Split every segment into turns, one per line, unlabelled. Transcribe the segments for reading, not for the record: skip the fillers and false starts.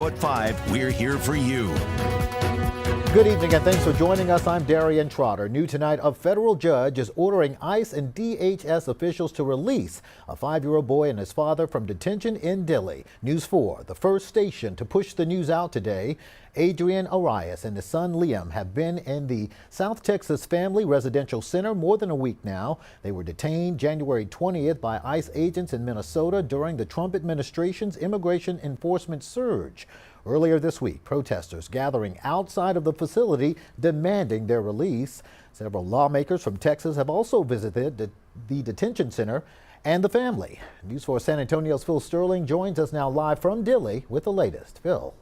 At 5, we're here for you.
Good evening and thanks for joining us. I'm Darian Trotter. New tonight, a federal judge is ordering ICE and DHS officials to release a 5-year-old boy and his father from detention in Dilley. News 4, the first station to push the news out today. Adrian Arias and his son Liam have been in the South Texas Family Residential Center more than a week now. They were detained January 20th by ICE agents in Minnesota during the Trump administration's immigration enforcement surge. Earlier this week, protesters gathering outside of the facility demanding their release. Several lawmakers from Texas have also visited the detention center and the family. News 4 San Antonio's Phil Sterling joins us now live from Dilley with the latest. Phil.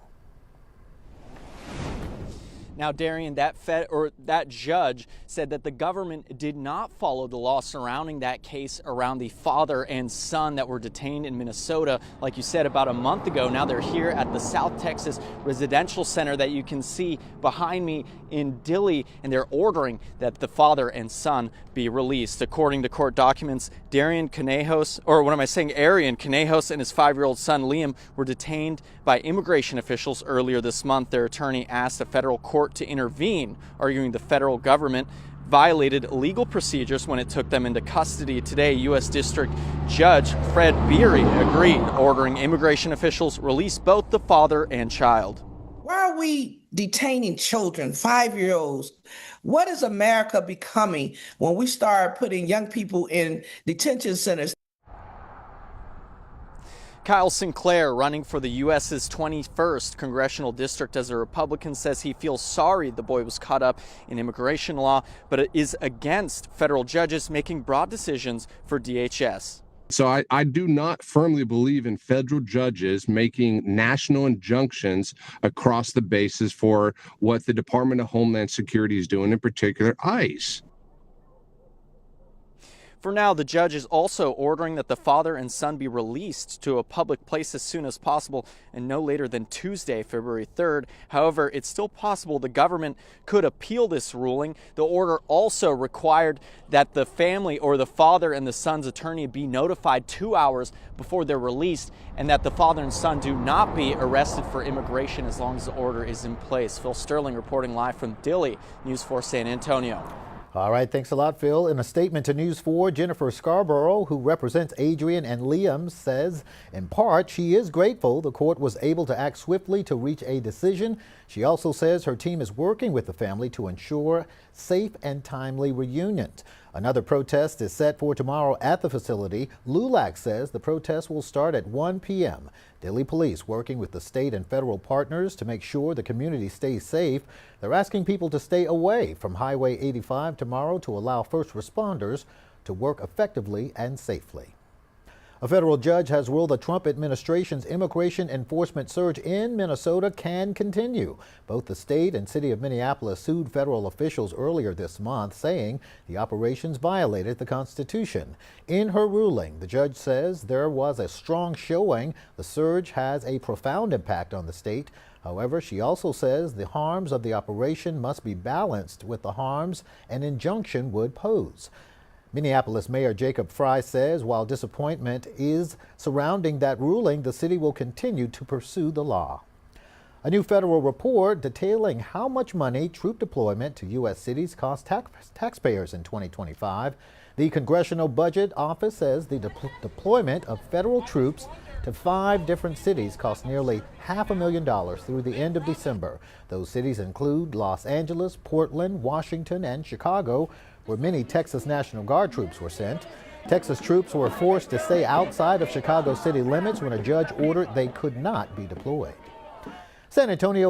Now, Darian, that judge said that the government did not follow the law surrounding that case around the father and son that were detained in Minnesota, like you said, about a month ago. Now they're here at the South Texas Residential Center that you can see behind me in Dilley, and they're ordering that the father and son be released. According to court documents, Adrian Conejo and his 5-year-old son Liam were detained by immigration officials earlier this month. Their attorney asked a federal court to intervene, arguing the federal government violated legal procedures when it took them into custody. Today, U.S. District Judge Fred Beery agreed, ordering immigration officials release both the father and child.
Why are we detaining children, 5-year-olds? What is America becoming when we start putting young people in detention centers?
Kyle Sinclair, running for the U.S.'s 21st congressional district as a Republican, says he feels sorry the boy was caught up in immigration law, but it is against federal judges making broad decisions for DHS.
So I do not firmly believe in federal judges making national injunctions across the bases for what the Department of Homeland Security is doing, in particular ICE.
For now, the judge is also ordering that the father and son be released to a public place as soon as possible and no later than Tuesday, February 3rd. However, it's still possible the government could appeal this ruling. The order also required that the family or the father and the son's attorney be notified 2 hours before they're released, and that the father and son do not be arrested for immigration as long as the order is in place. Phil Sterling reporting live from Dilley, News 4 San Antonio.
All right, thanks a lot, Phil. In a statement to News 4, Jennifer Scarborough, who represents Adrian and Liam, says, in part, she is grateful the court was able to act swiftly to reach a decision. She also says her team is working with the family to ensure safe and timely reunions. Another protest is set for tomorrow at the facility. LULAC says the protest will start at 1 p.m. Dilley police working with the state and federal partners to make sure the community stays safe. They're asking people to stay away from Highway 85 tomorrow to allow first responders to work effectively and safely. A federal judge has ruled the Trump administration's immigration enforcement surge in Minnesota can continue. Both the state and city of Minneapolis sued federal officials earlier this month, saying the operations violated the Constitution. In her ruling, the judge says there was a strong showing the surge has a profound impact on the state. However, she also says the harms of the operation must be balanced with the harms an injunction would pose. Minneapolis Mayor Jacob Frey says while disappointment is surrounding that ruling, the city will continue to pursue the law. A new federal report detailing how much money troop deployment to U.S. cities cost taxpayers in 2025. The Congressional Budget Office says the deployment of federal troops to 5 different cities cost nearly $500,000 through the end of December. Those cities include Los Angeles, Portland, Washington, and Chicago, where many Texas National Guard troops were sent. Texas troops were forced to stay outside of Chicago city limits when a judge ordered they could not be deployed. San Antonio